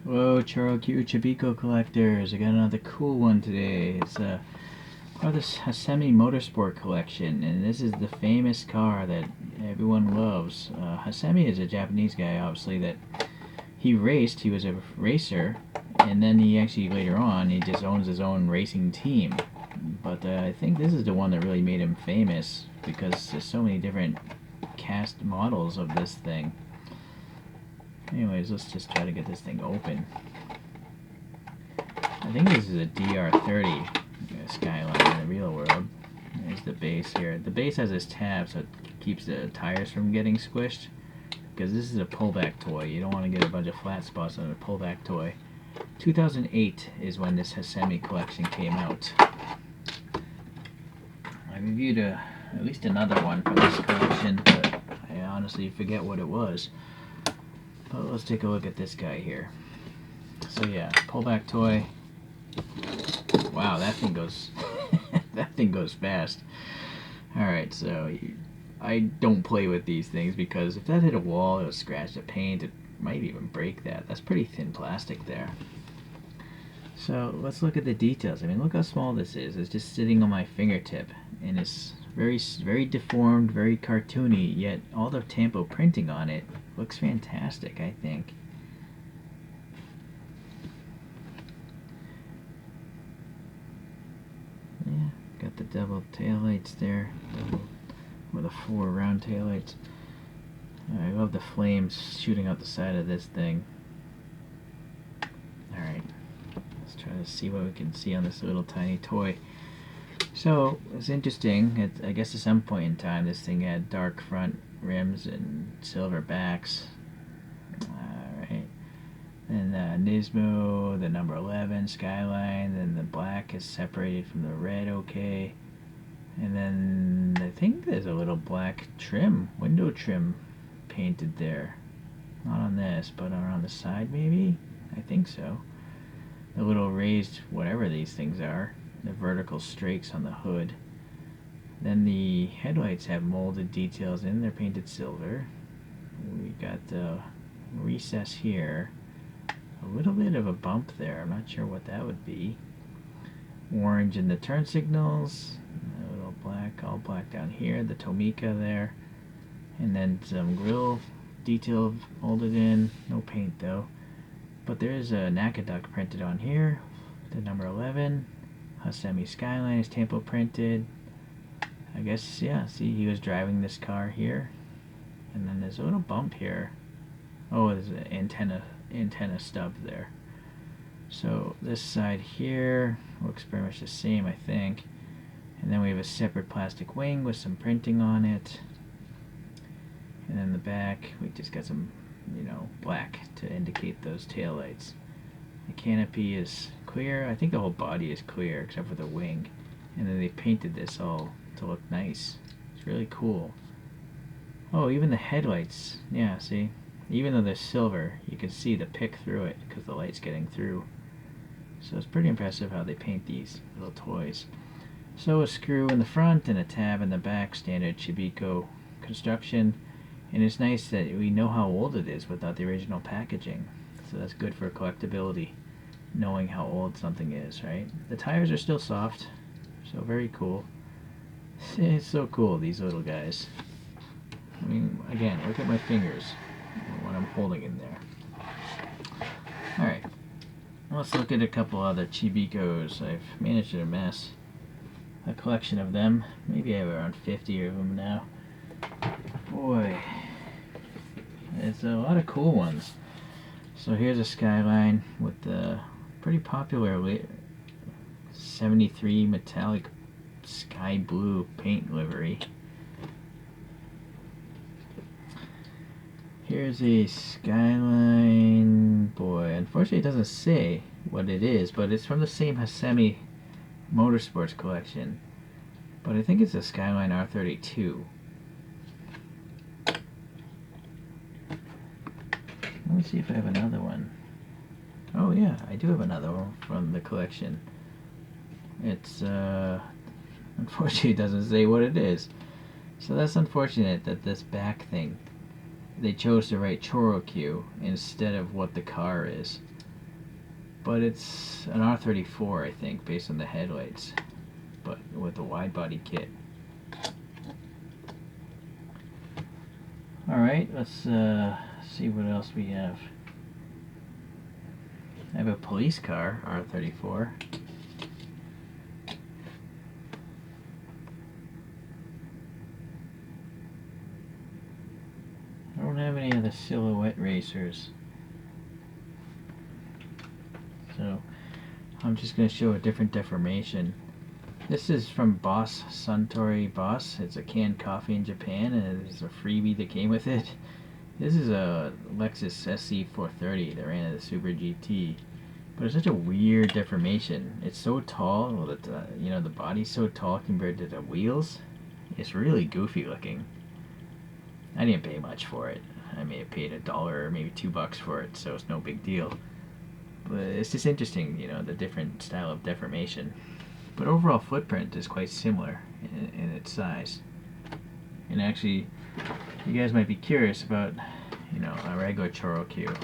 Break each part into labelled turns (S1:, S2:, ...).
S1: Whoa, Choro-Q Chibikko collectors! I got another cool one today. It's part of this Hasemi Motorsport collection, and this is the famous car that everyone loves. Hasemi is a Japanese guy, obviously, that he raced. He was a racer, and then he actually later on he just owns his own racing team. But I think this is the one that really made him famous because there's so many different cast models of this thing. Anyways, let's just try to get this thing open. I think this is a DR30 Skyline in the real world. There's the base here. The base has this tab so it keeps the tires from getting squished. Because this is a pullback toy. You don't want to get a bunch of flat spots on a pullback toy. 2008 is when this Hasemi collection came out. I reviewed at least another one from this collection, but I honestly forget what it was. But let's take a look at this guy here. So yeah, pullback toy. Wow, that thing goes that thing goes fast. Alright, so I don't play with these things because if that hit a wall, it'll scratch the paint. It might even break that. That's pretty thin plastic there. So let's look at the details. I mean, look how small this is. It's just sitting on my fingertip, and it's very deformed, very cartoony, yet all the tampo printing on it looks fantastic, I think. Yeah, got the double taillights there, with the 4 round taillights. I love the flames shooting out the side of this thing. Alright, let's try to see what we can see on this little tiny toy. So, it's interesting. I guess at some point in time this thing had dark front rims and silver backs. Alright. Then Nismo, the number 11 Skyline, then the black is separated from the red, okay. And then I think there's a little black trim, window trim painted there. Not on this, but around the side maybe? I think so. The little raised, whatever these things are. The vertical streaks on the hood. Then the headlights have molded details in. They're painted silver. We got the recess here. A little bit of a bump there. I'm not sure what that would be. Orange in the turn signals. A little black, all black down here. The Tomica there. And then some grille detail molded in. No paint though. But there is a Nakaduck printed on here. The number 11. Hasemi Skyline is tampo printed. I guess, yeah, see, he was driving this car here. And then there's a little bump here. Oh, there's an antenna stub there. So this side here looks pretty much the same, I think. And then we have a separate plastic wing with some printing on it. And then the back, we just got some, black to indicate those taillights. The canopy is clear. I think the whole body is clear except for the wing. And then they painted this all to look nice. It's really cool. Oh, even the headlights. Yeah, see? Even though they're silver, you can see the pick through it because the light's getting through. So it's pretty impressive how they paint these little toys. So a screw in the front and a tab in the back, standard Chibikko construction. And it's nice that we know how old it is without the original packaging. So that's good for collectability, knowing how old something is, right? The tires are still soft, so very cool. It's so cool, these little guys. I mean, again, look at my fingers when I'm holding in there. Alright, let's look at a couple other Chibikkos. I've managed to amass a collection of them. Maybe I have around 50 of them now. Boy, it's a lot of cool ones. So here's a Skyline with the pretty popular 73 metallic sky blue paint livery. Here's a Skyline, boy, unfortunately it doesn't say what it is, but it's from the same Hasemi Motorsports collection. But I think it's a Skyline R32. Let's see if I have another one. Oh yeah, I do have another one from the collection. It's, unfortunately it doesn't say what it is. So that's unfortunate that this back thing, they chose to write ChoroQ instead of what the car is. but it's an R34, I think, based on the headlights, but with a wide body kit. Alright, let's see what else we have. I have a police car, R34. I don't have any of the Silhouette racers, so I'm just going to show a different deformation. This is from Boss Suntory Boss. It's a canned coffee in Japan, and there's a freebie that came with it. This is a Lexus SC430 that ran at the Super GT, but it's such a weird deformation. It's so tall that you know, the body's so tall compared to the wheels. It's really goofy looking. I didn't pay much for it. I may have paid $1 or maybe $2 for it, so it's no big deal. But it's just interesting, you know, the different style of deformation. But overall footprint is quite similar in its size. And actually, you guys might be curious about, you know, a regular ChoroQ.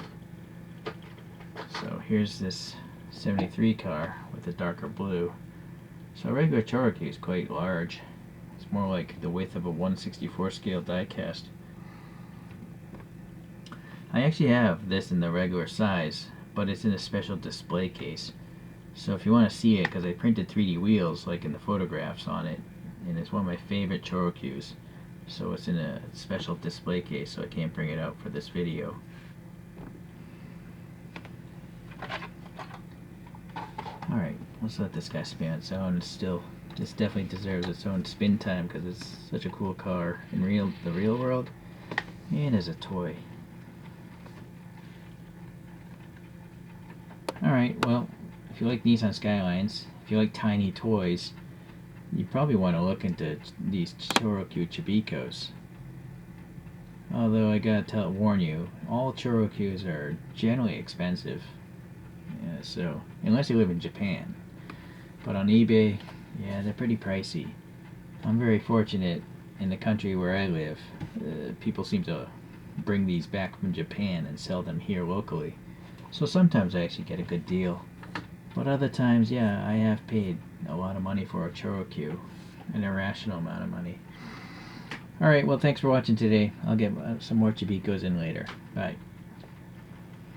S1: So here's this 73 car with a darker blue. So a regular ChoroQ is quite large. It's more like the width of a 1/64 scale diecast. I actually have this in the regular size, but it's in a special display case. So if you want to see it, because I printed 3D wheels like in the photographs on it, and it's one of my favorite ChoroQs. So it's in a special display case, so I can't bring it out for this video. Alright, let's let this guy spin its own. This definitely deserves its own spin time because it's such a cool car in the real world and as a toy. Alright, well, if you like Nissan Skylines, if you like tiny toys, you probably want to look into these ChoroQ Chibikkos. Although I gotta warn you, all ChoroQs are generally expensive. Yeah, so unless you live in Japan. But on eBay, yeah, they're pretty pricey. I'm very fortunate in the country where I live. People seem to bring these back from Japan and sell them here locally. So sometimes I actually get a good deal. But other times, yeah, I have paid a lot of money for a ChoroQ. An irrational amount of money. Alright, well, thanks for watching today. I'll get some more Chibikkos in later. Bye.